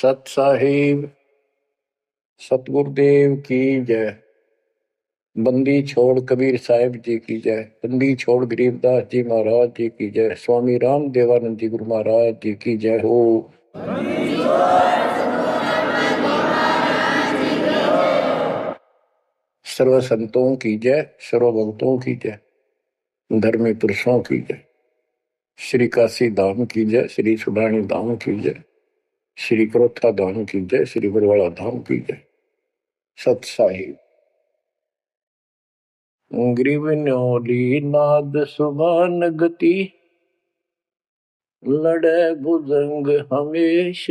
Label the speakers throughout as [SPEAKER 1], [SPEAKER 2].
[SPEAKER 1] सत साहिब सतगुरुदेव की जय। बंदी छोड़ कबीर साहिब जी की जय। बंदी छोड़ गरीबदास जी महाराज जी की जय। स्वामी राम देवानंद जी गुरु महाराज जी की जय हो। सर्व संतों की जय, सर्व भक्तों की जय, धर्मी पुरुषों की जय। श्री काशी धाम की जय, श्री सुडानी धाम की जय, श्री क्रोथा धाम की जय, श्री बरवाड़ा धाम की जय। सत साहिब ग्रीव न्योली नाद सुभान गति, लड़े भुजंग हमेश,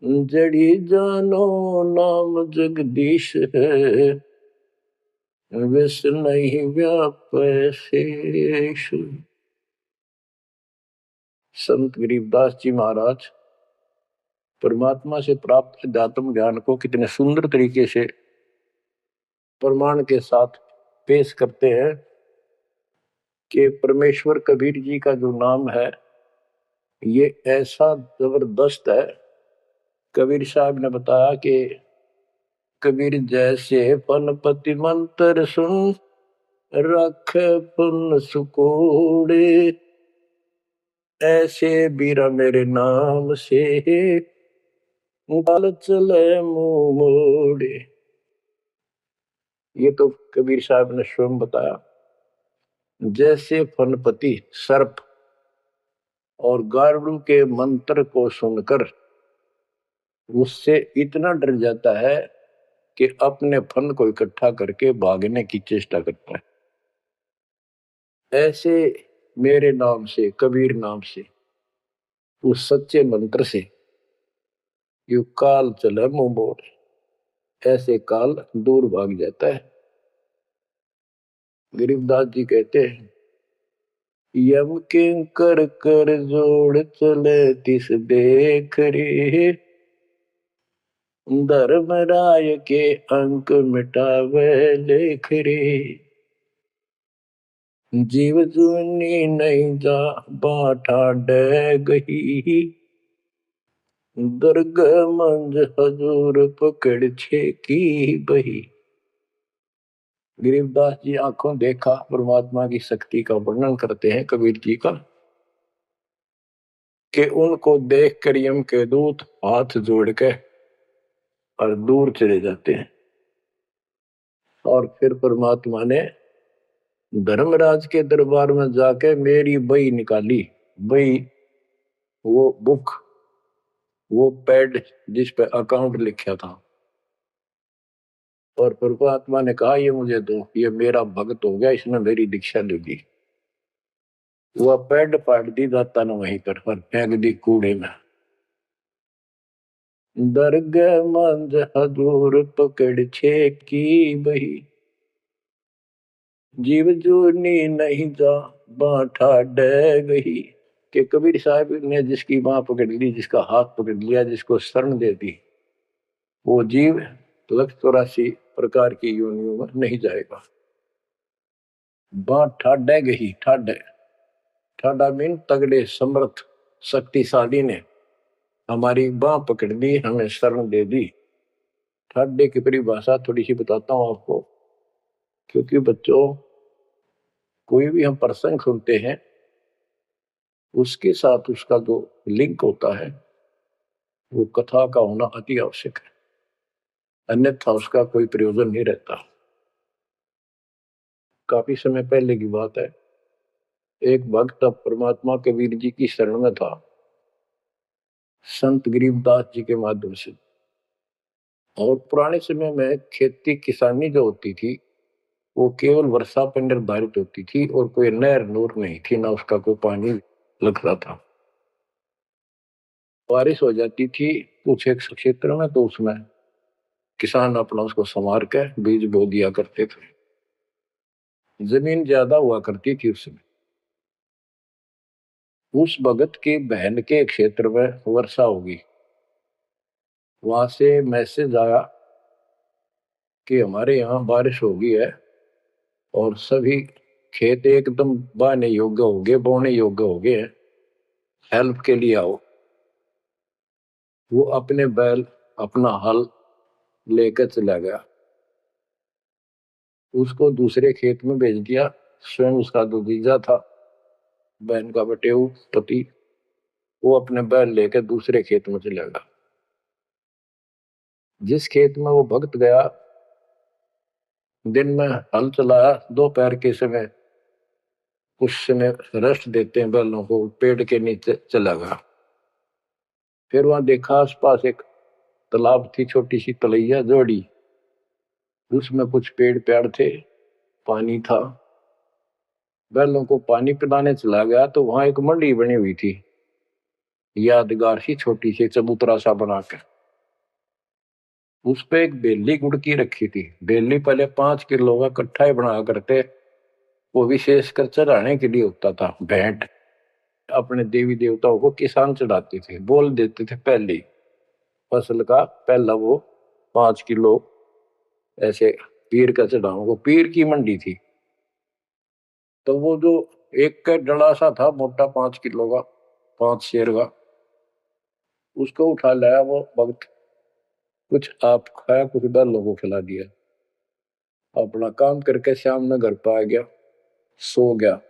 [SPEAKER 1] जड़ी जानो नाम जगदीश है, विष नहीं व्यापे शेष। संत गरीबदास जी महाराज परमात्मा से प्राप्त अध्यात्म ज्ञान को कितने सुंदर तरीके से प्रमाण के साथ पेश करते हैं कि परमेश्वर कबीर जी का जो नाम है ये ऐसा जबरदस्त है। कबीर साहब ने बताया कि कबीर जैसे फनपति मंत्र सुन, रख पुन सुकोड़े, ऐसे बीरा मेरे नाम से बाल चले मुंह मोड़े। ये तो कबीर साहब ने स्वयं बताया। जैसे फनपति सर्प और गारुड़ के मंत्र को सुनकर उससे इतना डर जाता है कि अपने फन को इकट्ठा करके भागने की चेष्टा करता है, ऐसे मेरे नाम से, कबीर नाम से, उस सच्चे मंत्र से यू काल चले मुंह मोड़, ऐसे काल दूर भाग जाता है। गरीबदास जी कहते हैं, यम किंकर कर जोड़ चले तिस देख रे, धर्मराय के अंक मिटावे लेख रे, जीव जूनी नहीं जा बाठा डे गही, दर्ग मंज हजूर पकड़ छे की बही। गरीबदास जी आंखों देखा परमात्मा की शक्ति का वर्णन करते हैं कबीर जी का, कि उनको देख कर यम के दूत हाथ जोड़ के और दूर चले जाते हैं। और फिर परमात्मा ने धर्मराज के दरबार में जाके मेरी बही निकाली। बही वो बुक, वो पैड जिस पे अकाउंट लिखा था, और परमात्मा ने कहा ये मुझे दो, ये मेरा भक्त हो गया, इसने मेरी दीक्षा ले ली। वह पैड पाट दी जाता न वहीं पर फेंक दी कूड़े में। दर्ग मंज हजूर पकड़ छे की बही, जीव जूनी नहीं जा बाठा डे गही। कि कबीर साहब ने जिसकी बाह पकड़ ली, जिसका हाथ पकड़ लिया, जिसको शरण दे दी, वो जीव 184 प्रकार की योनियों में नहीं जाएगा। बाह ठाडे गही, ठाडे ठाडा मीन तगड़े, समर्थ, शक्तिशाली ने हमारी बाह पकड़ ली, हमें शरण दे दी। ठाडे की परिभाषा थोड़ी सी बताता हूं आपको, क्योंकि बच्चों कोई भी हम प्रसंग सुनते हैं उसके साथ उसका जो लिंक होता है वो कथा का होना अति आवश्यक है, अन्यथा उसका कोई प्रयोजन नहीं रहता। काफी समय पहले की बात है, एक भक्त अब परमात्मा कबीर जी की शरण में था, संत गरीबदास जी के माध्यम से। और पुराने समय में खेती किसानी जो होती थी वो केवल वर्षा पर निर्धारित होती थी, और कोई नहर नूर नहीं थी, ना उसका कोई पानी लगता था। बारिश हो जाती थी कुछ एक क्षेत्र में तो उसमें किसान अपना उसको संवार के बीज बो दिया करते थे। जमीन ज्यादा हुआ करती थी उस समय। उस भगत की बहन के क्षेत्र में वर्षा होगी, वहां से मैसेज आया कि हमारे यहाँ बारिश हो गई है और सभी खेत एकदम बाने योग्य हो गए, बोने योग्य हो गए हैं, हेल्प के लिए आओ। वो अपने बैल अपना हल लेकर चला गया, उसको दूसरे खेत में भेज दिया। स्वयं उसका जो जीजा था, बहन का बटेऊ पति, वो अपने बैल लेकर दूसरे खेत में चला गया। जिस खेत में वो भक्त गया, दिन में हल चलाया, दोपहर के समय उस समय रेस्ट देते हैं बैलों को, पेड़ के नीचे चला गया। फिर वहां देखा आसपास एक तालाब थी, छोटी सी तलैया जोड़ी, उसमें कुछ पेड़ पेड़ थे, पानी था। बैलों को पानी पिलाने चला गया तो वहां एक मंडी बनी हुई थी, यादगार सी छोटी सी चबूतरा सा बनाकर। उस पे एक बेली गुड़ की रखी थी। बेली पहले 5 किलो का कट्ठा ही बना करते, वो विशेष कर चढ़ाने के लिए होता था, भेंट। अपने देवी देवताओं को किसान चढ़ाते थे, बोल देते थे पहले ही फसल का पहला वो 5 किलो ऐसे पीर का चढ़ाओ। वो पीर की मंडी थी। तो वो जो एक का डला सा था मोटा 5 किलो का, 5 शेर का, उसको उठा लाया वो भक्त। कुछ आप खाया, कुछ बैलों को खिला दिया, अपना काम करके शाम में घर पर आ गया, सो गया।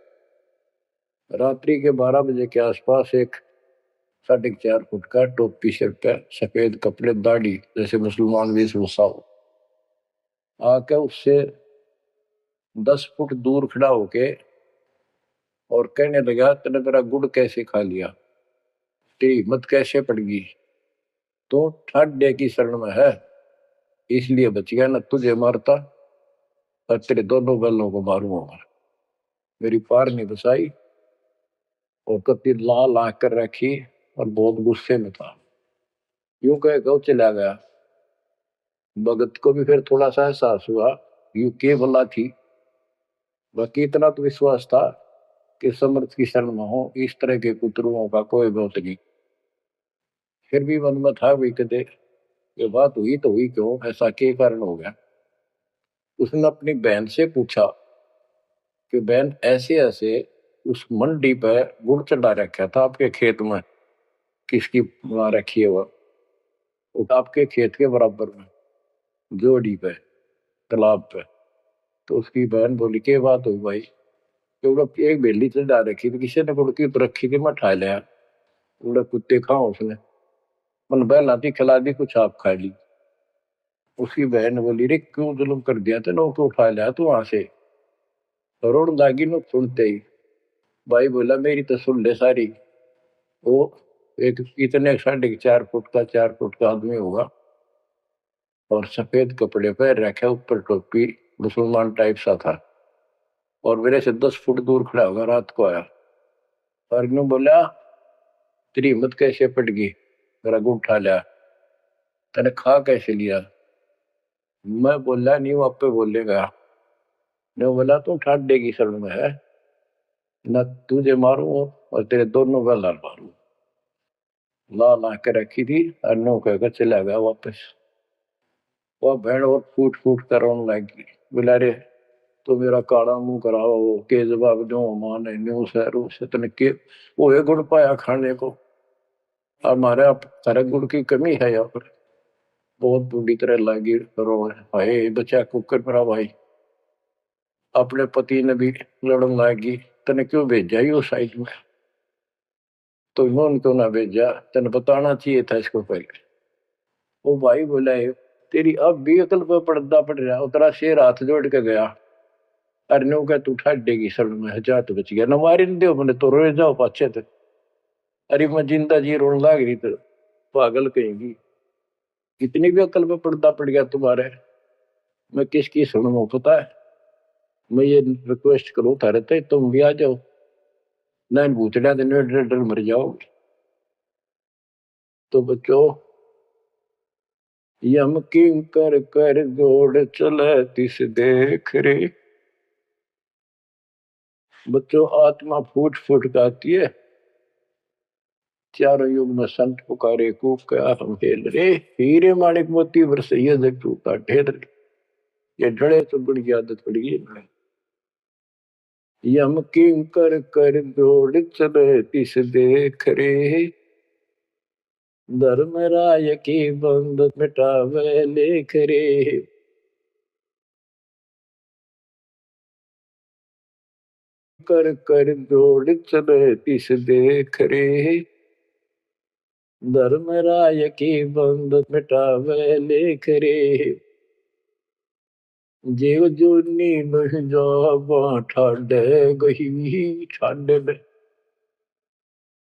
[SPEAKER 1] रात्रि के 12 बजे के आसपास एक 4.5 फुट का, टोपी सिर पे, सफेद कपड़े, दाढ़ी, जैसे मुसलमान वेशभूषा हो, आके उससे 10 फुट दूर खड़ा होके और कहने लगा, तूने मेरा गुड़ कैसे खा लिया, तेरी हिम्मत कैसे पड़ गई, तो ठाड्डे की शरण में है इसलिए बच गया, न तुझे मारता और तेरे दोनों बैलों को मारूंगा। मेरी पार नहीं बसाई और कति लाल आंख कर रखी और बहुत गुस्से में था। यूं कह गौ चला गया। भगत को भी फिर थोड़ा सा एहसास हुआ, यू के भला थी। बाकी इतना तो विश्वास था कि समर्थ की शरण में हो, इस तरह के कुतरुओं का कोई बहुत नहीं। फिर भी मन में था वही कदे, ये बात हुई तो हुई क्यों, ऐसा क्या कारण हो गया। उसने अपनी बहन से पूछा कि बहन, ऐसे ऐसे उस मंडी पे गुड़ चढ़ा रखा था आपके खेत में, किसकी वहां रखी है वो आपके खेत के बराबर में, जोड़ी पे, तालाब पे। तो उसकी बहन बोली, के बात हुई भाई, क्योंकि एक बेली चढ़ा रखी थी, किसी ने गुड़ की तो रखी थी, मैं ठा लिया, गुड़ कुत्ते खाओ उसने, मन बहन आती खिला दी, कुछ आप खा ली। उसकी बहन बोली, रे क्यों जुल्म कर दिया तेने, को उठा लिया तू वहां से। रोड लागी न सुनते ही भाई बोला, मेरी तो सुन ले सारी। वो एक इतने 4.5 फुट का, 4 फुट का आदमी होगा और सफेद कपड़े पहन रखे, ऊपर टोपी, मुसलमान टाइप सा था, और मेरे से 10 फुट दूर खड़ा होगा। रात को आया और यूं बोला, तेरी हिम्मत कैसे पट गई, मेरा गुड़ उठा लिया, तेने खा कैसे लिया। मैं बोला, नहीं वो आप पे बोलेगा। ने बोला, तू ठाट देगी शरण में है ना, तुझे मारू और तेरे दोनों का लाल मारू। ला ला के रखी थी और नो कहकर चला गया वापस। वो भेड़ और फूट फूट कर रोने लगी, बोला, रे तो मेरा काला मुंह कराओ के जवाब दो, माने न्यू शहरों से तने के वो एक गुड़ पाया खाने को। हमारे अब सारे गुड़ की कमी है यहाँ पर। बहुत बुरी तरह लगी रो, हाय बचा कुकर मेरा भाई, अपने पति ने भी लड़न लगी, तने क्यों भेजा ही उस साइड में, तो इन्होंने क्यों ना भेजा, तेने बताना चाहिए था इसको पहले। वो भाई बोला, तेरी अब भी अकल पर पर्दा पड़ रहा, उतरा शेर हाथ जोड़ के गया, अरे नो क्या तू ठाट देगी सर में, जा तो बच गया, न मारी न दो मैंने तो रोए जाओ पाछे थे। अरे मैं जिंदा जी रोने लाग रही तो पागल कहेंगी, इतनी भी अकल पे पर्दा पड़ गया तुम्हारे, मैं किसकी सुनूं पता है। मैं ये रिक्वेस्ट करूं थारे ते, तुम भी आ जाओ, ना इन भूतड़िया दिन डर डर मर जाओगे। तो बच्चों, यम किं कर जोड़ चले तिस देख रे। बच्चों, आत्मा फूट फूट गाती है, चारों युग में संत पुकारे कूक क्या हम हेल रे, हीरे माणिक मोती बरसैया जग टूटा ढेर रे। ये डरे तो बड़ी आदत पड़ गई इनमें। यम किं कर जोड़ चले तिस देख रे। धर्म राय की बंद मिटावे लेख रे। कर कर जोड़ चले तिस देख रे। धर्म राय की बंद मिटावे लेख रे। जीव जूनी मह जावा ठाडे गही ठाडे में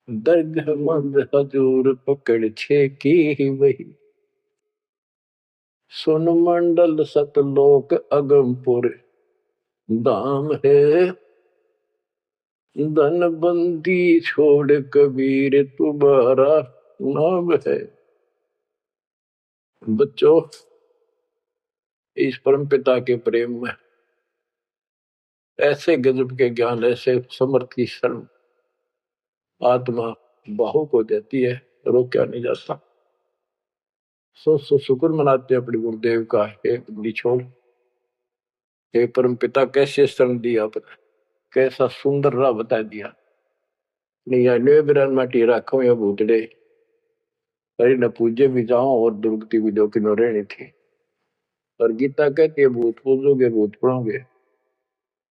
[SPEAKER 1] दरगाह मंद हजूर पकड़ छे की वही। सुन मंडल सतलोक अगमपुर धाम है। धन बंदी छोड़ कबीर तुम्हारा नाम है। बच्चों, इस परम पिता के प्रेम में ऐसे गजब के ज्ञान, ऐसे समर्थ की शरण आत्मा भावुक हो जाती है, रोका नहीं जाता। सो शुक्र मनाते हैं अपने गुरुदेव का। एक निछोड़, हे परम पिता कैसे शरण दी आपने, कैसा सुंदर राह बता दिया। नहीं बिरान माटी राखो या भूतड़े, अरे न पूजे भी जाओ और दुर्गति भी दो कि न रहनी थी। और गीता कहती है भूत पूजोगे भूत पढ़ोगे।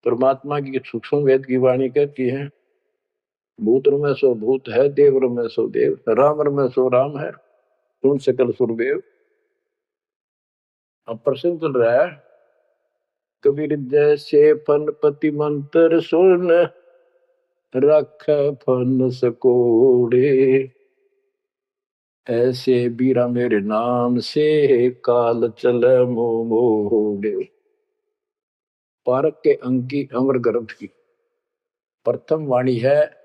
[SPEAKER 1] परमात्मा की सूक्ष्म वेद की वाणी कहती है भूत में सो भूत है, देव में सो देव, राम में सो राम है, सुन सकल सुरदेव। अब प्रश्न चल रहा है, कबीर जैसे फनपति मंत्र सुन रख फन सकोड़े, ऐसे बीरा मेरे नाम से काल चल मोड़े। पारक के अंक की अमर ग्रंथ की प्रथम वाणी है,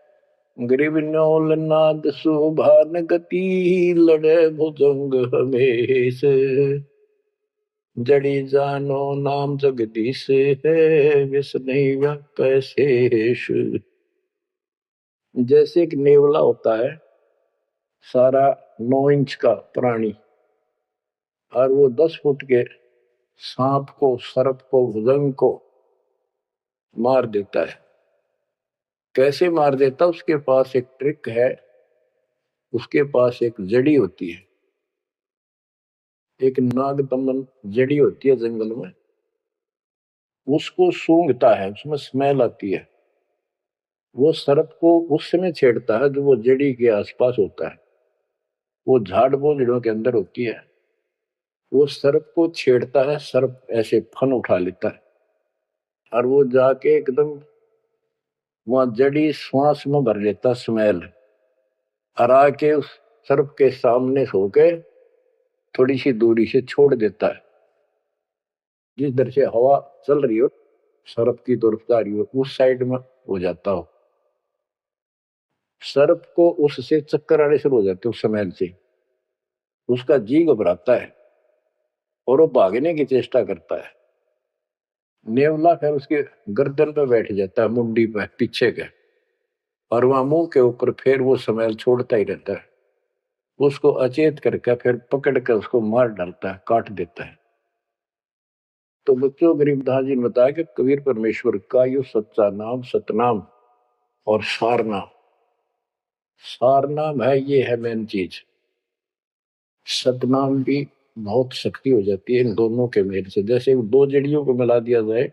[SPEAKER 1] गरीब नौल नाद सुभान गति लड़े भुजंग हमेश, जड़ी जानो नाम जगदीश है विस नहीं व्यापै शेष। जैसे एक नेवला होता है सारा 9 इंच का प्राणी, और वो 10 फुट के सांप को, सर्प को, भुजंग को मार देता है। कैसे मार देता, उसके पास एक ट्रिक है। उसके पास एक जड़ी होती है, एक नागदमन जड़ी होती है जंगल में, उसको सूंघता है, उसमें स्मेल आती है। वो सर्प को उस समय छेड़ता है जो वो जड़ी के आसपास होता है, वो झाड़ बोझड़ों के अंदर होती है। वो सर्प को छेड़ता है, सर्प ऐसे फन उठा लेता है और वो जाके एकदम वहां जड़ी श्वास में भर लेता स्मेल, और आके उस सर्प के सामने सो के थोड़ी सी दूरी से छोड़ देता है। जिस दर से हवा चल रही हो सर्प की तरफ जा रही हो उस साइड में हो जाता हो। सर्प को उससे चक्कर आने शुरू हो जाते उस स्मेल से, उसका जी घबराता है और वो भागने की चेष्टा करता है। नेवला फिर उसके गर्दन पे बैठ जाता है, मुंडी पे पीछे के, और वहां मुंह के ऊपर फिर वो स्मेल छोड़ता ही रहता है। उसको अचेत करके फिर पकड़ कर उसको मार डालता है, काट देता है। तो बच्चों, गरीबदास जी ने बताया कि कबीर परमेश्वर का यो सच्चा नाम सतनाम और सारनाम। सारनाम है, ये है मेन चीज। सतनाम भी बहुत शक्ति हो जाती है इन दोनों के मेल से। जैसे दो जड़ियों को मिला दिया जाए,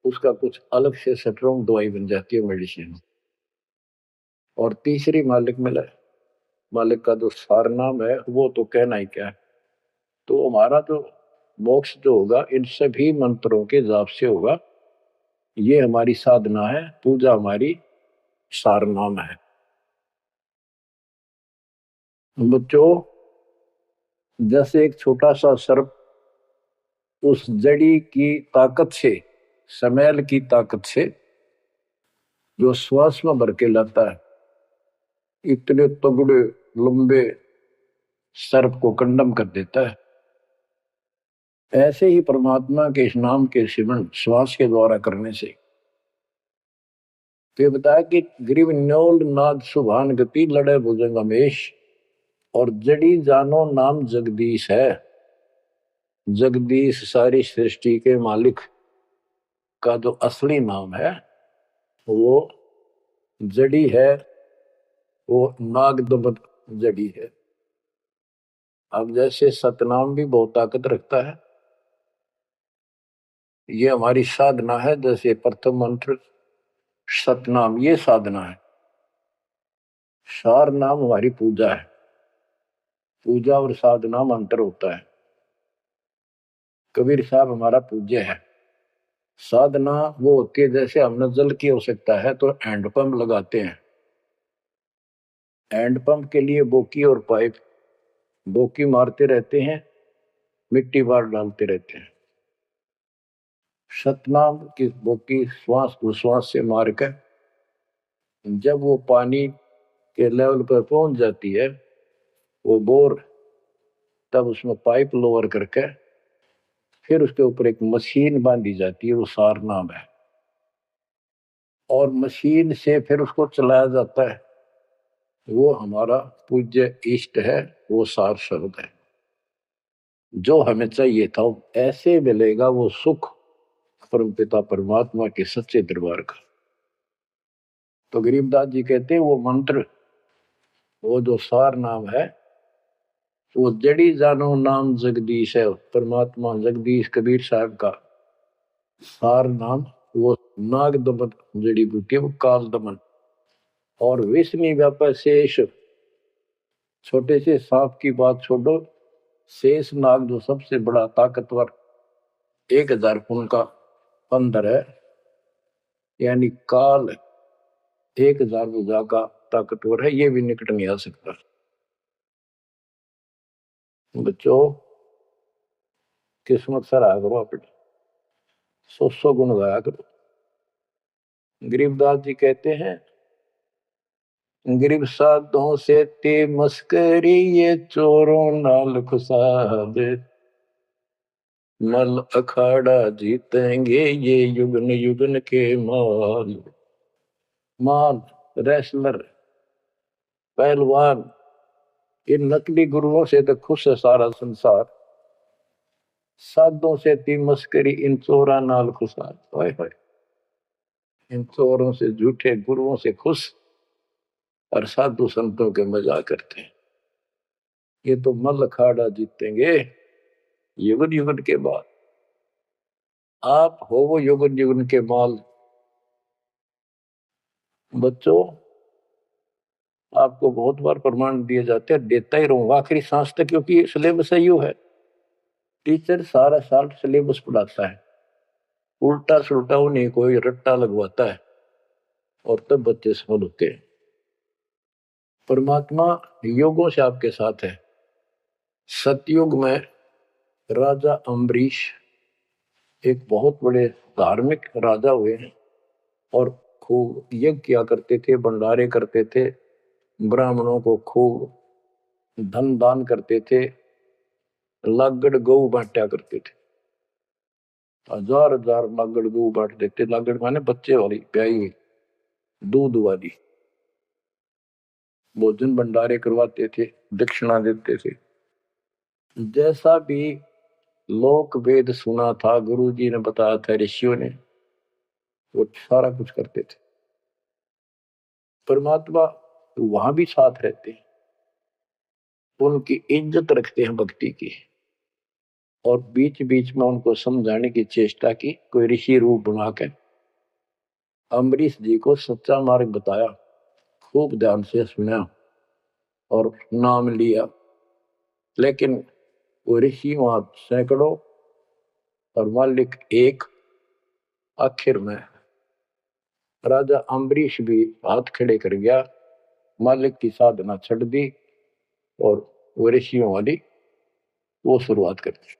[SPEAKER 1] उसका कुछ अलग से स्ट्रॉन्ग दवाई बन जाती है, मेडिसिन। और तीसरी मालिक मिला, मालिक का जो सारनाम है वो तो कहना ही क्या है। तो हमारा जो मोक्ष जो होगा इन सभी मंत्रों के जाप से होगा। ये हमारी साधना है, पूजा हमारी सारनाम है। बच्चों, जैसे एक छोटा सा सर्प उस जड़ी की ताकत से, स्मेल की ताकत से जो श्वास में भर के लाता है, इतने तगड़े लंबे सर्प को कंडम कर देता है, ऐसे ही परमात्मा के इस नाम के सिमरन श्वास के द्वारा करने से। तो ये बताया कि ग्रीव न्योल नाद सुभान गति लड़े भुजंग हमेश, और जड़ी जानो नाम जगदीश है। जगदीश सारी सृष्टि के मालिक का जो असली नाम है वो जड़ी है, वो नागदमन जड़ी है। अब जैसे सतनाम भी बहुत ताकत रखता है, ये हमारी साधना है। जैसे प्रथम मंत्र सतनाम, ये साधना है। सार नाम हमारी पूजा है। पूजा और साधना में अंतर होता है। कबीर साहब हमारा पूज्य है। साधना वो होती है, जैसे हमने जल की आवश्यकता है तो हैंडपंप लगाते हैं। हैंडपंप के लिए बोकी और पाइप, बोकी मारते रहते हैं, मिट्टी बाहर डालते रहते हैं। सतनाम की बोकी श्वास उश्वास से मार कर जब वो पानी के लेवल पर पहुंच जाती है, वो बोर, तब उसमें पाइप लोअर करके फिर उसके ऊपर एक मशीन बांधी जाती है, वो सार नाम है। और मशीन से फिर उसको चलाया जाता है। वो हमारा पूज्य इष्ट है, वो सार शब्द है। जो हमें चाहिए था ऐसे मिलेगा वो सुख परमपिता परमात्मा के सच्चे दरबार का। तो गरीबदास जी कहते हैं वो मंत्र, वो जो सार नाम है, वो जड़ी जानो नाम जगदीश है। परमात्मा जगदीश कबीर साहब का सार नाम, वो नाग दमन जड़ी बूटी, वो काल दमन। और विष्णु व्यापक शेष, छोटे से सांप की बात छोड़ो, शेष नाग जो सबसे बड़ा ताकतवर 1000 फुट का बंदर है, यानी काल 1000 भुजा का ताकतवर है, ये भी निकट नहीं आ सकता। बच्चों, किस्मत सराहा करो अपनी, 100 गुण गाया करो। गरीबदास जी कहते हैं, गरीब साधों से ते मस्करी, ये चोरों नाल खुशाद, मल अखाड़ा जीतेंगे ये युगन युगन के माल। माल, रेसलर, पहलवान, इन नकली गुरुओं से तो खुश है सारा संसार। साधों से ती मस्करी, इन चोरा नाल खुशाद। हाय हाय, इन चोरों से, झूठे गुरुओं से खुश और साधु संतों के मजाक करते हैं। ये तो मल अखाड़ा जीतेंगे युगन युगन के बाद। आप हो वो युगन युगन के माल। बच्चों, आपको बहुत बार प्रमाण दिए जाते हैं, देता ही रहूंगा आखिरी सांस तक, क्योंकि सिलेबस यू है। टीचर सारा साल सिलेबस पढ़ाता है, उल्टा सुल्टा उन्हें कोई रट्टा लगवाता है और तब बच्चे सफल होते हैं। परमात्मा योगों से आपके साथ है। सतयुग में राजा अम्बरीश एक बहुत बड़े धार्मिक राजा हुए हैं और खूब यज्ञ किया करते थे, भंडारे करते थे, ब्राह्मणों को खूब धन दान करते थे, लागड़ गऊ बांटा करते थे। 1000 लागड़ गऊ बांट देते। लागड़ माने बच्चे वाली, प्याई हुई, दूध वाली। भोजन भंडारे करवाते थे, दक्षिणा देते थे। जैसा भी लोक वेद सुना था, गुरु जी ने बताया था, ऋषियों ने, वो सारा कुछ करते थे। परमात्मा वहां भी साथ रहते हैं, उनकी इज्जत रखते हैं भक्ति की। और बीच बीच में उनको समझाने की चेष्टा की, कोई ऋषि रूप बनाकर अम्बरीश जी को सच्चा मार्ग बताया, खूब ध्यान से सुना और नाम लिया। लेकिन वो ऋषि वहां सैकड़ों और मालिक एक। आखिर में राजा अम्बरीश भी हाथ खड़े कर गया, मालिक की साधना छड़ दी और वो ऋषियों वाली वो शुरुआत कर दी।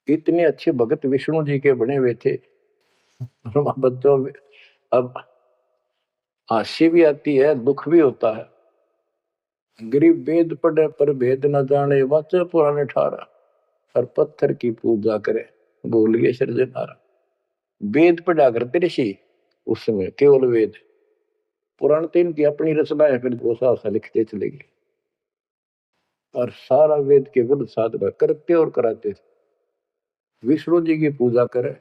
[SPEAKER 1] इतने अच्छे भगत विष्णु जी के बने हुए थे। बच्चों, अब हंसी भी आती है, दुख भी होता है। गरीब वेद पढ़े पर भेद न जाने, वाचे पुराने ठारा, और पत्थर की पूजा करे, भूल गए सृजनहारा। वेद पढ़ा करते ऋषि उस समय, केवल वेद। पुराण तो इनकी अपनी रचनाएं, फिर गोसा लिखते चले गए और सारा वेद के विरुद्ध साधना करते और कराते थे। विष्णु जी की पूजा करे,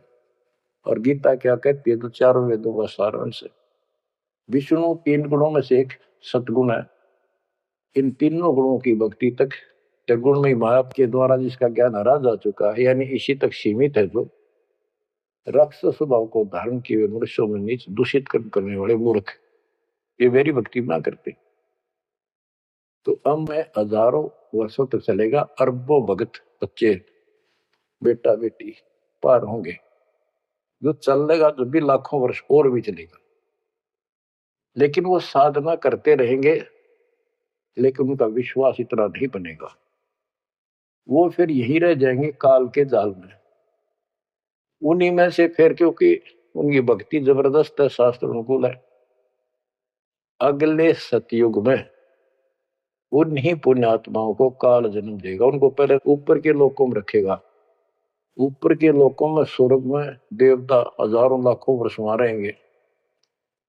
[SPEAKER 1] और गीता क्या कहती है, तो चारों वेदों का सारांश है। विष्णु 3 गुणों में से एक सतगुण है। इन तीनों गुणों की भक्ति तक गुणमयी माया के द्वारा जिसका ज्ञान हरा जा चुका है, यानी इसी तक सीमित है, जो राक्षस स्वभाव को धारण किए मनुष्यों में नीच दूषित कर्म करने वाले मूर्ख, ये मेरी भक्ति ना करते। तो अब मैं हजारों वर्षों तक चलेगा, अरबों भगत बच्चे बेटा बेटी पार होंगे, जो चलेगा जो भी लाखों वर्ष और भी चलेगा, लेकिन वो साधना करते रहेंगे, लेकिन उनका विश्वास इतना नहीं बनेगा, वो फिर यही रह जाएंगे काल के जाल में। उन्हीं में से फिर, क्योंकि उनकी भक्ति जबरदस्त है, शास्त्र अनुकूल है, अगले सतयुग में उन्हीं पुण्यात्माओं को काल जन्म देगा। उनको पहले ऊपर के लोकों में रखेगा, ऊपर के लोकों में स्वर्ग में देवता हजारों लाखों वर्ष वहां रहेंगे।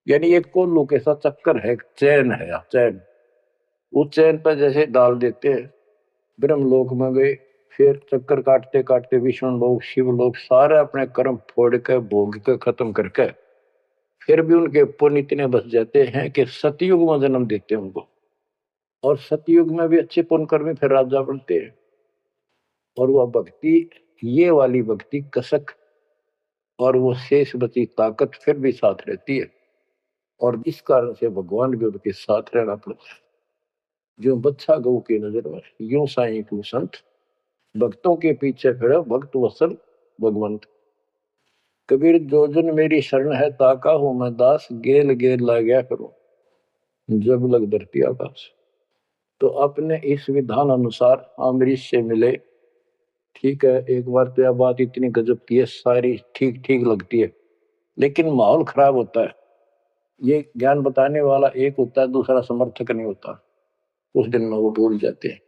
[SPEAKER 1] यानी एक कोल्लू के साथ चक्कर है, चैन है, चैन, उस चैन पर जैसे डाल देते हैं ब्रह्मलोक में गए, फिर चक्कर काटते काटते विष्णु लोक शिव लोक सारे अपने कर्म फोड़ के भोग के खत्म करके फिर भी उनके पुण्य इतने बच जाते हैं कि सतयुग में जन्म देते हैं उनको, और सतयुग में भी अच्छे पुण्य कर्मी फिर राजा बनते हैं। और वह भक्ति, ये वाली भक्ति कसक और वो शेष बची ताकत फिर भी साथ रहती है, और इस कारण से भगवान भी उनके साथ रहना पड़ता है। जो बच्चा गौ की नजर में, यूं साई को संत भक्तों के पीछे फिरे भक्त वत्सल भगवंत। कबीर जो जन मेरी शरण है ताका हूं मैं दास, गेल गेल ला गया करो जब लग धरती आकाश। तो अपने इस विधान अनुसार अमरीश से मिले, ठीक है, एक बार तो यह बात इतनी गजब की है, सारी ठीक ठीक लगती है, लेकिन माहौल खराब होता है। ये ज्ञान बताने वाला एक होता है, दूसरा समर्थक नहीं होता, उस दिन में वो भूल जाते हैं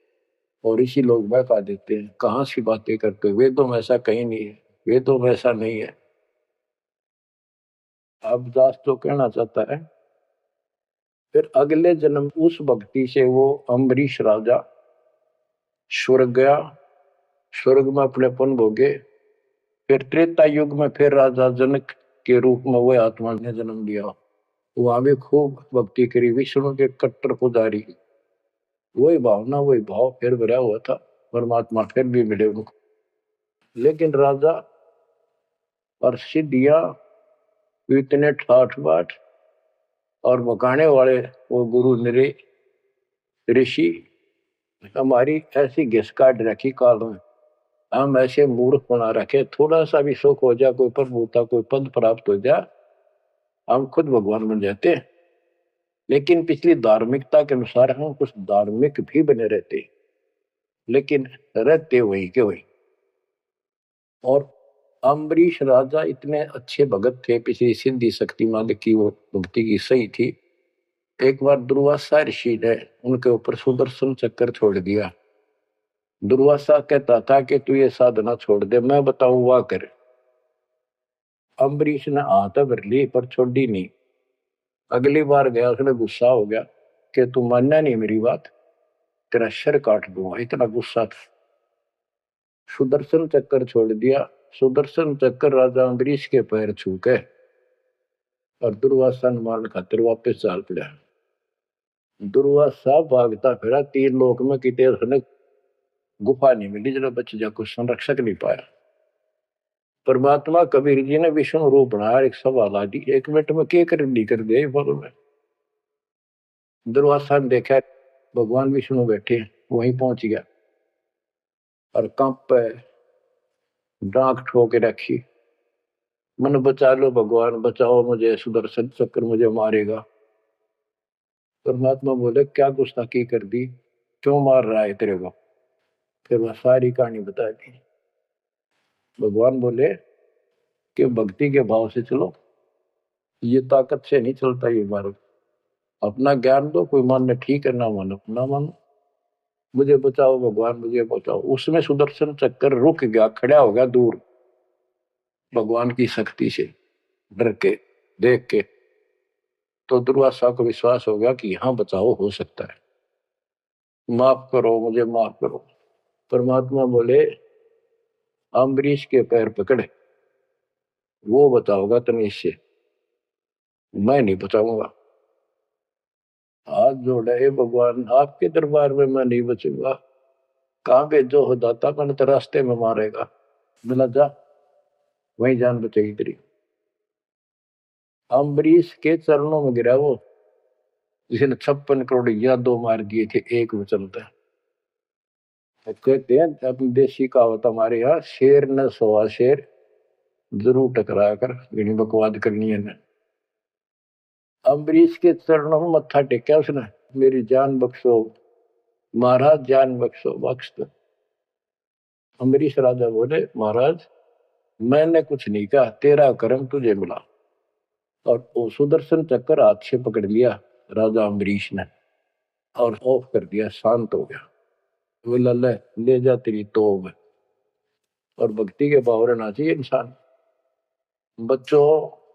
[SPEAKER 1] और इसी लोग बहका देते हैं, कहाँ सी बातें करते, वेदों में ऐसा कहीं नहीं है, वेदों में ऐसा नहीं है। अब दास तो कहना चाहता है, फिर अगले जन्म उस भक्ति से वो अम्बरीश राजा स्वर्ग गया, स्वर्ग में अपने पुण्य भोगे, फिर त्रेता युग में फिर राजा जनक के रूप में वह आत्मा ने जन्म लिया। वहां भी खूब भक्ति करी, विष्णु के कट्टर पुजारी, वही भावना वही भाव फिर भरा हुआ था, परमात्मा फिर भी मिले उनको। लेकिन राजा और सिद्धियां इतने ठाठ बाट और मकाने वाले वो गुरु निरे ऋषि हमारी ऐसी घिस काट रखी काल में, हम ऐसे मूर्ख बना रखे, थोड़ा सा भी सुख हो जाए, कोई प्रभुता कोई पद प्राप्त हो जाए, हम खुद भगवान बन जाते हैं। लेकिन पिछली धार्मिकता के अनुसार हम कुछ धार्मिक भी बने रहते, लेकिन रहते वही के वही। और अम्बरीश राजा इतने अच्छे भगत थे, पिछली सिद्धि शक्ति मान की वो भक्ति की सही थी। एक बार दुर्वासा ऋषि ने उनके ऊपर सुदर्शन चक्कर छोड़ दिया। दुर्वासा कहता था कि तू ये साधना छोड़ दे, मैं बताऊं वाह कर। अम्बरीश ने हाथ भर ली पर छोड़ी नहीं। अगली बार गया, उसने गुस्सा हो गया कि तू मानना नहीं मेरी बात, तेरा सिर काट दूंगा, इतना गुस्सा था। सुदर्शन चक्कर छोड़ दिया। सुदर्शन चक्कर राजा अम्बरीश के पैर छू के और दुर्वासा ने मारने खातिर वापस चाल पड़ा। दुर्वासा भागता फिरा, तीन लोक में कितने उसने गुफा नहीं मिली जरा बच जा, कुछ संरक्षक नहीं पाया। परमात्मा कबीर जी ने विष्णु रूप बनाया, एक सवाल आदि 1 मिनट में के कर दी कर दिया फल में। दुर्वासा ने देखा भगवान विष्णु बैठे, वहीं पहुंच गया और कंप पे डांक ठोके रखी, मन बचा लो भगवान, बचाओ मुझे, सुदर्शन चक्र मुझे मारेगा। परमात्मा बोले क्या गुस्ताखी कर दी, क्यों मार रहा है तेरे को। फिर वह सारी कहानी बता दी। भगवान बोले कि भक्ति के भाव से चलो, ये ताकत से नहीं चलता ये मार्ग। अपना ज्ञान दो, कोई मानने ठीक है, ना मानो ना मानो, मुझे बचाओ भगवान मुझे बचाओ। उसमें सुदर्शन चक्कर रुक गया, खड़ा हो गया दूर, भगवान की शक्ति से डर के देख के। तो दुर्वासा को विश्वास हो गया कि यहाँ बचाओ हो सकता है, माफ करो मुझे, माफ करो। परमात्मा बोले अम्बरीश के पैर पकड़े, वो बताओगा तमीज से, मैं नहीं बचाऊंगा। हाथ जोड़े, हे भगवान आपके दरबार में मैं नहीं बचूंगा, कहाँ भेजो हो दाता, मैंने तो रास्ते में मारेगा। मिला जा, वही जान बचेगी तेरी। अम्बरीश के चरणों में गिरा वो, जिसने 56 करोड़ यादव मार दिए थे एक में चलता। तो कहते हैं अपनी देसी कहावत हमारे यहाँ, शेर न सोआ शेर, जरूर टकरा कर इन्हीं बकवाद करनी है ना। अम्बरीश के चरणों में मत्था टेका उसने, मेरी जान बख्शो महाराज, जान बख्शो, बख्श दो। अम्बरीश राजा बोले, महाराज मैंने कुछ नहीं कहा, तेरा कर्म तुझे मिला। और वो सुदर्शन चक्कर हाथ से पकड़ लिया राजा अम्बरीश ने, और ऑफ कर दिया, शांत हो गया। बोला ले जा तेरी तोब। और भक्ति के बावरे ना चाहिए इंसान। बच्चों,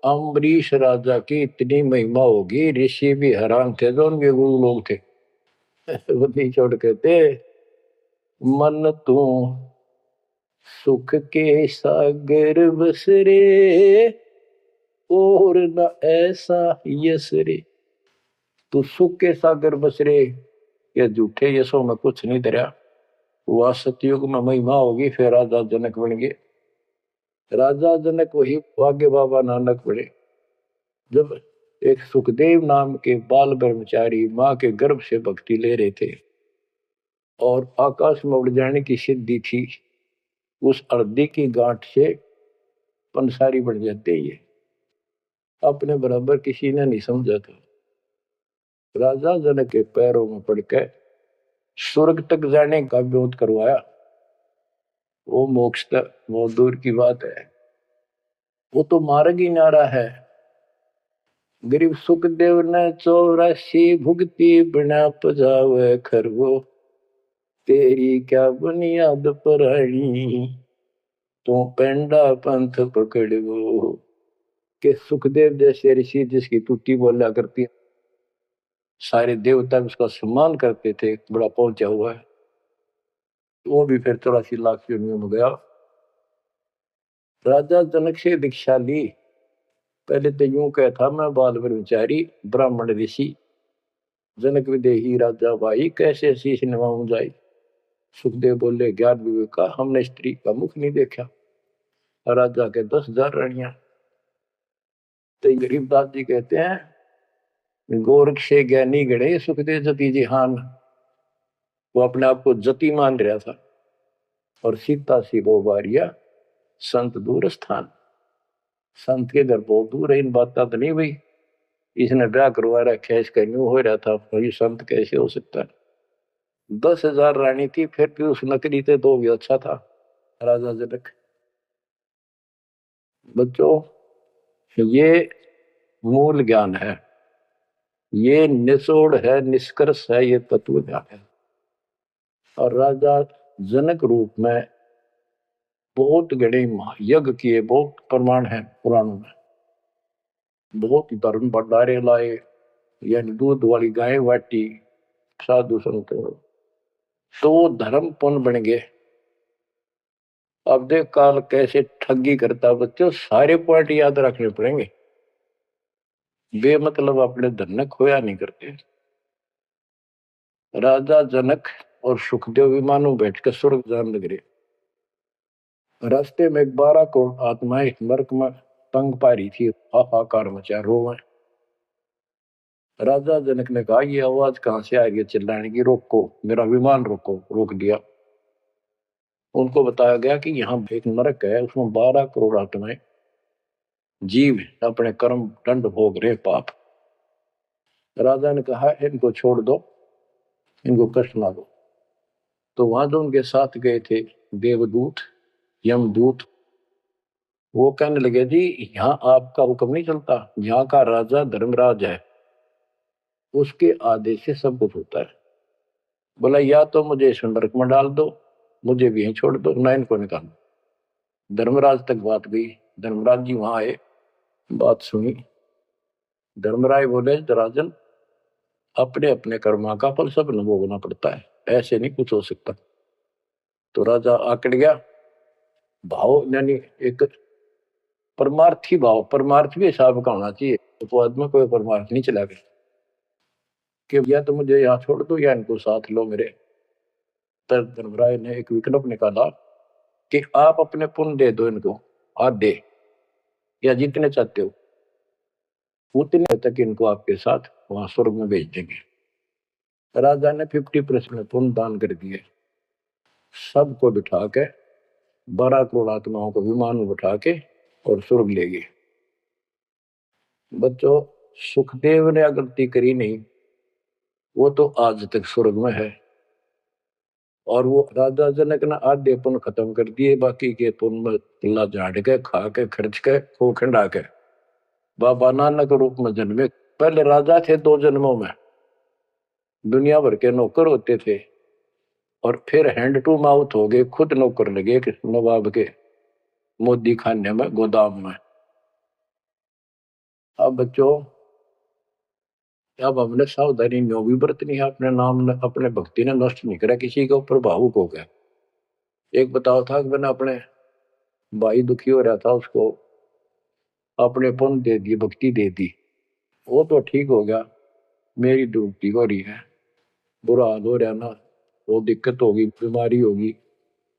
[SPEAKER 1] अम्बरीश राजा की इतनी महिमा होगी, ऋषि भी हैरान थे जो उनके गुरु लोग थे। वो नहीं छोड़ कहते, मन तू सुख के सागर बस रे, और न ऐसा यस रे। तू सुख के सागर बस रे, ये झूठे यशों में कुछ नहीं धरा। वह सतयुग में महिमा होगी, फिर राजा जनक बन गए। राजा जनक वही भाग्य बाबा नानक बने। जब एक सुखदेव नाम के बाल ब्रह्मचारी माँ के गर्भ से भक्ति ले रहे थे और आकाश में उड़ जाने की सिद्धि थी, उस अर्धी की गांठ से पंसारी बन जाते। ये अपने बराबर किसी ने नहीं समझा था। राजा जनक के पैरों में पड़कर स्वर्ग तक जाने का विरोध करवाया। वो मोक्ष तक बहुत दूर की बात है, वो तो मार्ग ही नारा है। गरीब सुखदेव ने 84 भुगती बिना पजावे खरगो, तेरी क्या बुनियाद परानी, तो पेंडा पंथ पकड़ो। के सुखदेव जैसे ऋषि जिसकी तुति बोला करती, सारे देवता उसका सम्मान करते थे, बड़ा पहुंचा हुआ है। वो भी फिर 84 लाख योनियों में गया। राजा जनक से दीक्षा ली। पहले तो यूं कहता, मैं बाल ब्रह्मचारी ब्राह्मण ऋषि, जनक विदेही राजा भाई, कैसे शीश नवाऊं जाई। सुखदेव बोले, ज्ञान विवेक का, हमने स्त्री का मुख नहीं देखा। राजा के 10,000 रानियां। तो गरीबदास जी कहते हैं, गोरख से ज्ञानी गणे सुखदेव जति जिहान। वो अपने आप को जति मान रहा था। और सीता सी वो बारिया, संत दूर स्थान। संत के घर बहुत दूर है, इन बात तो नहीं भाई इसने ब्याह करवा रखा है, इसका न्यू हो रहा था, ये संत कैसे हो सकता है। 10,000 रानी थी, फिर भी उस नकली थे दो भी अच्छा था राजा जनक। बच्चों, ये मूल ज्ञान है, ये निचोड़ है, निष्कर्ष है, ये तत्व ज्ञान है। और राजा जनक रूप में बहुत गणे यज्ञ किए, बहुत प्रमाण है पुराणों में। बहुत धर्म भंडारे लाए, यानी दूध वाली गाय बाटी साधु संतों, तो धर्म पुण्य बन गए। अब देख काल कैसे ठगी करता। बच्चों, सारे पॉइंट याद रखने पड़ेंगे, बेमतलब अपने धन ने खोया नहीं करते। राजा जनक और सुखदेव विमानों बैठकर स्वर्ग जान लग रहे। रास्ते में 12 करोड़ आत्माएं नरक में तंग पा रही थी, हाहाकार मचा, रोवे। राजा जनक ने कहा, ये आवाज कहां से आ रही है चिल्लाने की, रोको मेरा विमान रोको। रोक दिया। उनको बताया गया कि यहाँ एक नरक है, उसमें 12 करोड़ आत्माएं जीव अपने कर्म दंड भोग रहे, पाप। राजा ने कहा, इनको छोड़ दो, इनको कष्ट ना दो। तो वहां जो उनके साथ गए थे देवदूत, यमदूत, वो कहने लगे, जी यहाँ आपका हुक्म नहीं चलता, यहाँ का राजा धर्मराज है, उसके आदेश से सब कुछ होता है। बोला, या तो मुझे इस नरक में डाल दो, मुझे भी यहीं छोड़ दो, ना इनको निकालो। धर्मराज तक बात गई। धर्मराज जी वहां आए, बात सुनी। धर्मराज बोले, राजन अपने अपने कर्मा का फल सब न भोगना पड़ता है, ऐसे नहीं कुछ हो सकता। तो राजा आकड़ गया। भाव यानी एक परमार्थी भाव, परमार्थ भी हिसाब का होना चाहिए, तो आदमी कोई परमार्थ नहीं चला गया कि या तो मुझे यहाँ छोड़ दो या इनको साथ लो मेरे। तब धर्मराय ने एक विकल्प निकाला कि आप अपने पुण्य दे दो इनको, आधे या जितने चाहते हो उतने तक इनको आपके साथ वहां स्वर्ग में भेज देंगे। राजा ने 50% पुण्य दान कर दिए। सबको बिठा के 12 करोड़ आत्माओं को विमान में बिठा के और स्वर्ग ले गए। बच्चों, सुखदेव ने गलती करी नहीं, वो तो आज तक स्वर्ग में है। और वो राजा जनक ने आधे पुण्य खत्म कर दिए, बाकी के पुण्य में झाड़ के खा के खर्च के खो खंडा के बाबा नानक रूप में जन्मे। पहले राजा थे 2 जन्मों में, दुनिया भर के नौकर होते थे, और फिर हैंड टू माउथ हो गए, खुद नौकर लगे नवाब के मोदी खाने में, गोदाम में। अब बच्चों, अब हमने सावधानी में भी बरतनी है, अपने नाम अपने भक्ति ने नष्ट नहीं करा, किसी के ऊपर भावुक हो गया। एक बताओ था कि मैंने अपने भाई दुखी हो रहा था, उसको अपने पुण्य दे दी, भक्ति दे दी, वो तो ठीक हो गया, मेरी डूबती हो रही है, बुरा हाल हो रहा ना, वो दिक्कत होगी, बीमारी होगी,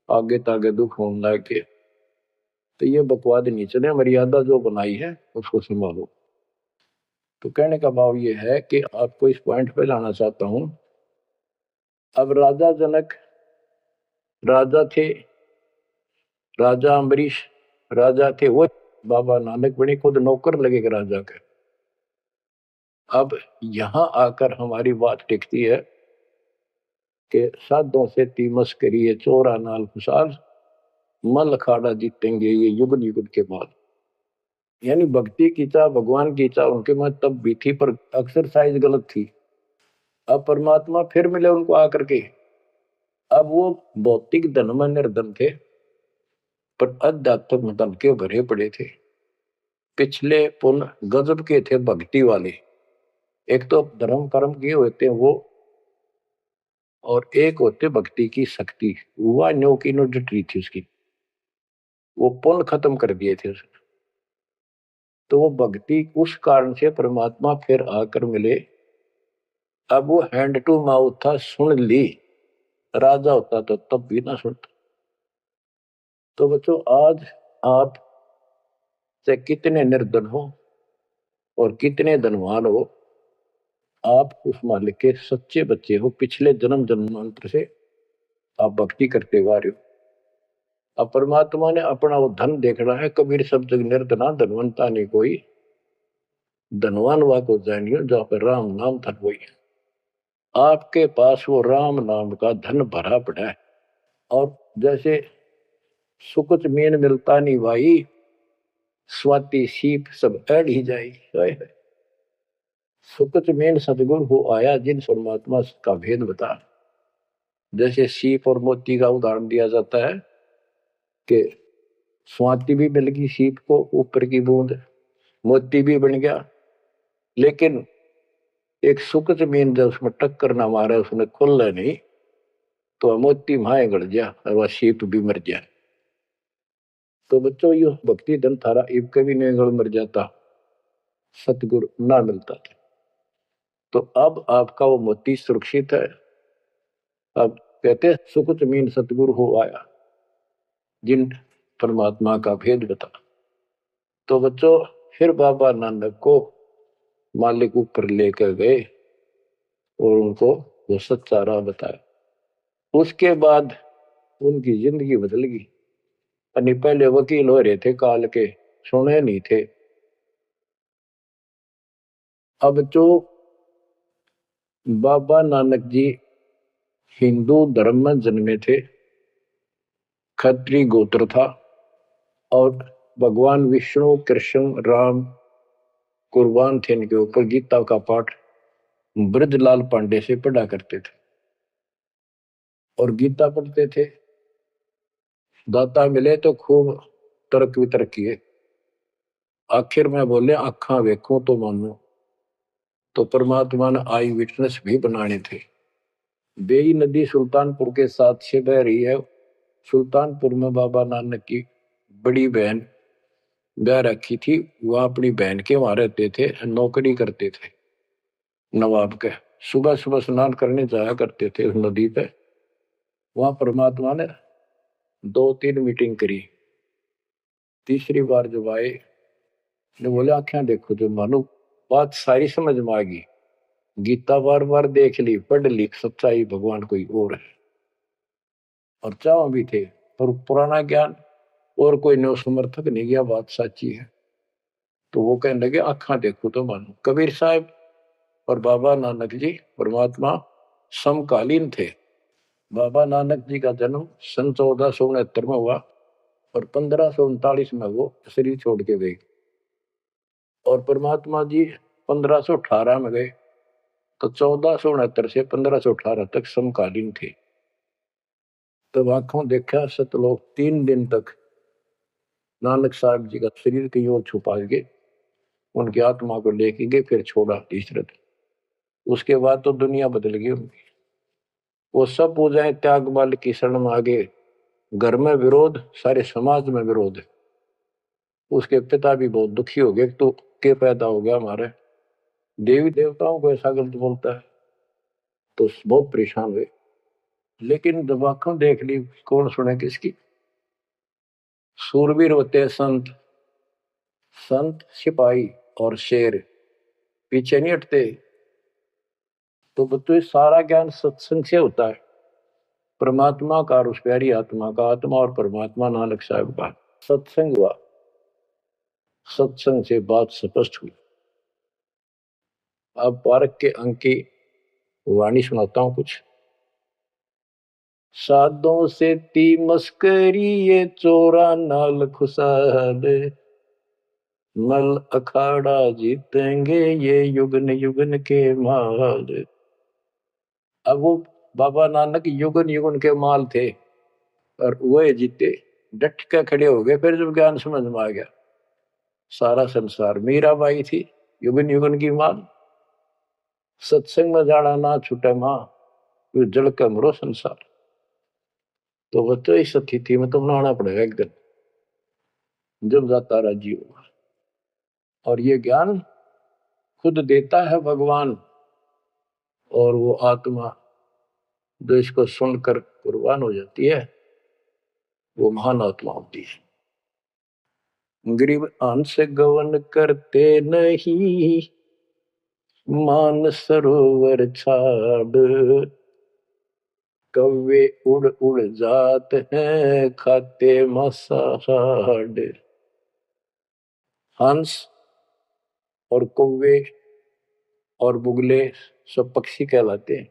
[SPEAKER 1] आगे तागे दुख होने लग के, तो ये बकवाद नहीं चले, मर्यादा जो बनाई है उसको संभालो। तो कहने का भाव ये है कि आपको इस पॉइंट पे लाना चाहता हूं। अब राजा जनक राजा थे, राजा अम्बरीश राजा थे, वो बाबा नानक बने खुद नौकर लगे राजा के। अब यहां आकर हमारी बात टिकती है कि साधों से तीमस करिए चोरा नाल खुशाल, मल अखाड़ा जीतेंगे ये युग युग के बाद। यानी भक्ति की चाह, भगवान की चाह उनके में तब भी थी, पर एक्सरसाइज गलत थी। अब परमात्मा फिर मिले उनको आकर के। अब वो भौतिक धन में निर्धन थे, पर अध्यात्म धन के भरे पड़े थे। पिछले पुण्य गजब के थे, भक्ति वाले। एक तो धर्म कर्म किए होते हैं वो, और एक होते भक्ति की शक्ति। वह नो की नो डटी थी उसकी, वो पुण्य खत्म कर दिए थे उसने। तो वो भक्ति उस कारण से परमात्मा फिर आकर मिले। अब वो हैंड टू माउथ था, सुन ली। राजा होता तो तब भी ना सुनता। तो बच्चों, आज आप से कितने निर्धन हो और कितने धनवान हो, आप उस मालिक के सच्चे बच्चे हो। पिछले जन्म जन्मांतर से आप भक्ति करते हुए आ रहे हो। अब परमात्मा ने अपना वो धन देखना है। कबीर सब जग निर्धना धनवंता नहीं कोई, धनवान वा को जानियो जहाँ पर राम नाम धन वही। आपके पास वो राम नाम का धन भरा पड़ा है। और जैसे सुकुच मीन मिलता नहीं भाई, स्वाति सीप सब अड़ ही जाई। सुकुच मीन सतगुरु हो आया, जिन परमात्मा का भेद बता। जैसे सीप और मोती का उदाहरण दिया जाता है कि स्वाति भी मिल गई सीप को, ऊपर की बूंद, मोती भी बन गया। लेकिन एक सुकुच मीन जब उसमें टक्कर ना मारे, उसने खुल नहीं, तो मोती वहां गड़ गया और वह सीप भी मर गया। तो बच्चों, ये भक्ति धन थारा इब कभी नहीं गड़ मर जाता, सतगुरु ना मिलता था। तो अब आपका वो मोती सुरक्षित है। अब कहते सुकुच मीन सतगुरु हो आया, जिन परमात्मा का भेद बता। तो बच्चों, फिर बाबा नानक को मालिक ऊपर लेकर गए और उनको वो सच्चा राह बताया। उसके बाद उनकी जिंदगी बदल गई। अपनी पहले वकील हो रहे थे काल के, सुने नहीं थे। अब जो बाबा नानक जी हिंदू धर्म में जन्मे थे, खत्री गोत्र था, और भगवान विष्णु कृष्ण राम कुर्बान थे इनके ऊपर। गीता का पाठ ब्रजलाल पांडे से पढ़ा करते थे और गीता पढ़ते थे। दाता मिले तो खूब तर्क वितर्क किए। आखिर में बोले आखा वेखो तो मानो। तो परमात्मा ने आई विटनेस भी बनाने थे। बेई नदी सुल्तानपुर के साथ से बह रही है। सुल्तानपुर में बाबा नानक की बड़ी बहन ब्याह रखी थी। वह अपनी बहन के वहां रहते थे, नौकरी करते थे नवाब के। सुबह सुबह स्नान करने जाया करते थे उस नदी पे। वहां परमात्मा ने 2-3 मीटिंग करी। तीसरी बार जब आए ने बोले आख्या देखो जो मानो बात सारी समझ में आ गई, गीता बार बार देख ली, पढ़ ली, सच्चाई भगवान कोई और है। और चाव भी थे, पर पुराना ज्ञान और कोई नो समर्थक नहीं गया बात सच्ची है। तो वो कहने लगे आखा देखो तो मानो। कबीर साहब और बाबा नानक जी परमात्मा समकालीन थे। बाबा नानक जी का जन्म सन 1469 में हुआ और 1539 में वो शरीर छोड़ के गए। और परमात्मा जी 1518 में गए। तो 1469 से 1518 तक समकालीन थे। तब आंखों देखा सतलोक 3 दिन तक नानक साहब जी का शरीर की ओर छुपा के उनकी आत्मा को लेके गए, फिर छोड़ा तीसरे। उसके बाद तो दुनिया बदल गई उनकी। वो सब पूजाएं त्याग बल की शरण में आगे, घर में विरोध, सारे समाज में विरोध है। उसके पिता भी बहुत दुखी हो गए, तो के पैदा हो गया हमारे, देवी देवताओं को ऐसा गलत बोलता है। तो बहुत परेशान हुए। लेकिन जब आंखों देख ली, कौन सुने किसकी। सूरवीर होते हैं संत, संत सिपाही और शेर पीछे नहीं हटते। तो बच्चों सारा ज्ञान सत्संग से होता है, परमात्मा का और उस प्यारी आत्मा का, आत्मा और परमात्मा नानक साहब का सत्संग हुआ। सत्संग से बात स्पष्ट हुई। अब पारक के अंक की वाणी सुनाता हूं कुछ। साधों से ती मस्करी ये चोरा नाल खुशाल, नल अखाड़ा जीतेंगे ये युगन युगन के माल। अब वो बाबा नानक युगन युगन के माल थे और वह जीते, डट के खड़े हो गए। फिर जब ज्ञान समझ में आ गया, सारा संसार मीराबाई थी युगन युगन की माल। सत्संग में जाना ना छूटे मां, जल का मरो संसार। तो बच्चों इस स्थिति में तो बनाना पड़ेगा एक दिन, जब जाता राजी होगा। और ये ज्ञान खुद देता है भगवान, और वो आत्मा जो इसको सुनकर कुर्बान हो जाती है, वो महान आत्मा होती है। गरीब अंश गवन करते नहीं, मान सरोवर छाड़, कौवे उड़ उड़ जात हैं खाते मांसाहार। हंस और कौवे और बुगले सब पक्षी कहलाते हैं।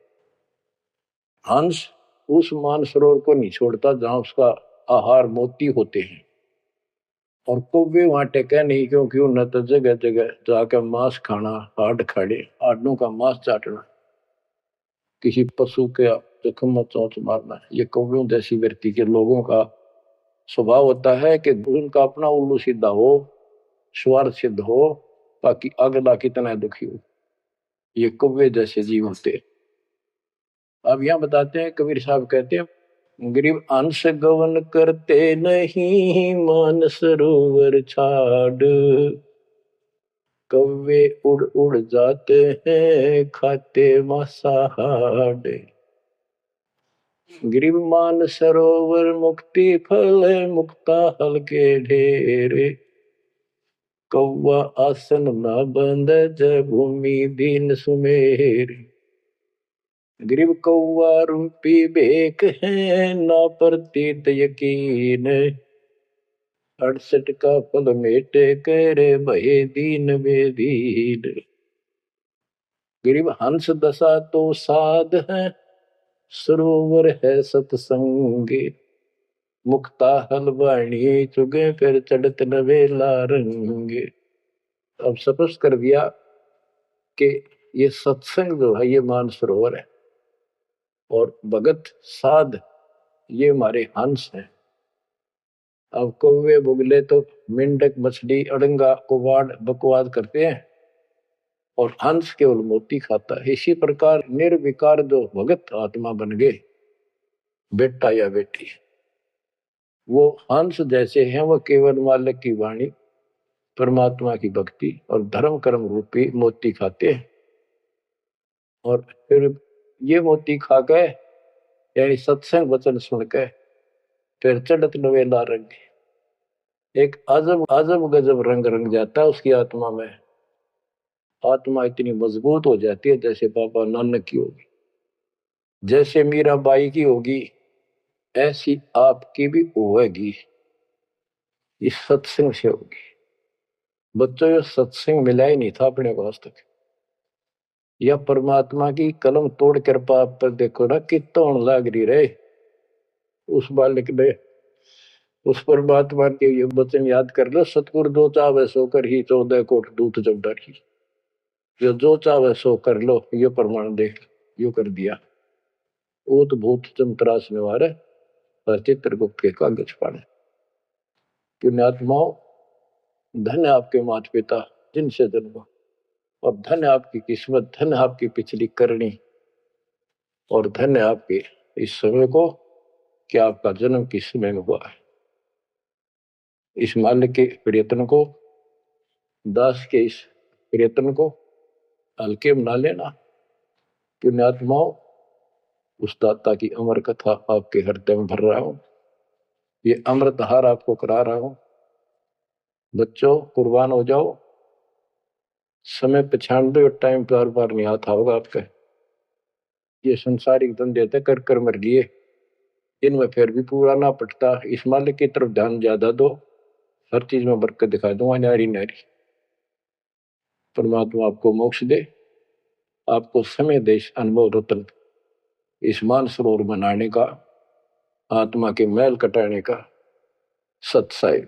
[SPEAKER 1] हंस उस मानसरोवर को नहीं छोड़ता जहां उसका आहार मोती होते हैं, और कौवे वहां टेका नहीं, क्योंकि उन्हें तो जगह जगह जाकर मांस खाना, हाड खाड़े हाडों का मांस चाटना, किसी पशु के जख्म में चोंच मारना, ये कौवे जैसी व्यक्ति के लोगों का स्वभाव होता है कि उनका अपना उल्लू सीधा हो, स्वार्थ सिद्ध हो, ताकि अगला कितना दुखी हो। ये कौवे जैसे जीव होते। अब यहां बताते हैं, कबीर साहब कहते हैं गरीब अंश गवन करते नहीं, मान सरोवर छाड़, कौवे उड़ उड़ जाते हैं खाते मांसाहार। गरीब मान सरोवर मुक्ति फल, मुक्ता हल के ढेरे, कौवा आसन न बंद जय भूमि दीन सुमेर। गरीब कौवा रूपी बेक है, ना प्रतीत यकीन, 68 का फल मेटे करे भय दीन बेदीन। गरीब हंस दशा तो साध है, सरोवर है सतसंगे, मुक्ता हलवाणी चुगे फिर चढ़त नवेला रंगे। अब स्पष्ट कर दिया कि ये सत्संग जो है ये मान सरोवर है, और भगत साध ये हमारे हंस हैं। अब कौवे बुगले तो मेंढक मछली अड़ंगा कुवाड़ बकवाद करते हैं, और हंस केवल मोती खाता है। इसी प्रकार निर्विकार जो भगत आत्मा बन गए, बेटा या बेटी, वो हंस जैसे हैं। वो केवल मालिक की वाणी, परमात्मा की भक्ति और धर्म कर्म रूपी मोती खाते हैं। और फिर ये मोती खा गए यानी सत्संग वचन सुन के फिर चढ़त नवेला रंग, एक अजब अजब गजब रंग रंग जाता है उसकी आत्मा में। आत्मा इतनी मजबूत हो जाती है जैसे बाबा नानक की होगी, जैसे मीराबाई की होगी, ऐसी आपकी भी होगी, इस सत्संग से होगी। बच्चों ये सत्संग मिला ही नहीं था अपने को आज तक। या परमात्मा की कलम तोड़ कर पाप पर देखो ना कितना लाग रही रहे उस बालक ने। उस परमात्मा के ये वचन याद कर लो, सतगुरु जो चाहे सो कर ही 14 कोट दूत जब डाली। ये जो चाहे सो कर लो, ये प्रमाण देख यो कर दिया। ऊत भूत चमत्रास निवारे पर चित्रगुप्त के कागज पाने। पुण्यात्माओं, धन्य आपके माता पिता जिनसे जन्म, और धन्य आपकी किस्मत, धन्य आपकी पिछली करनी, और धन्य आपके इस समय को कि आपका जन्म किस समय में हुआ है। इस मालिक के प्रयत्न को, दास के इस प्रयत्न को हल्के में ना लेना। पुण्यात्माओं, उस दाता की अमर कथा आपके हृदय में भर रहा हूं, ये अमृतहार आपको करा रहा हूं। बच्चों कुर्बान हो जाओ, समय पहचान दो, टाइम बार बार नहीं आता होगा आपका। ये संसारिक धंधे थे कर कर मर लिए, इनमें फिर भी पूरा ना पटता। इस मालिक की तरफ ध्यान ज्यादा दो, हर चीज में बरकत दिखा दूंगा न्यारी न्यारी। परमात्मा आपको मोक्ष दे, आपको समय दे अनुभव रतन इस मान सरोवर बनाने का, आत्मा के मैल कटाने का। सत्साई।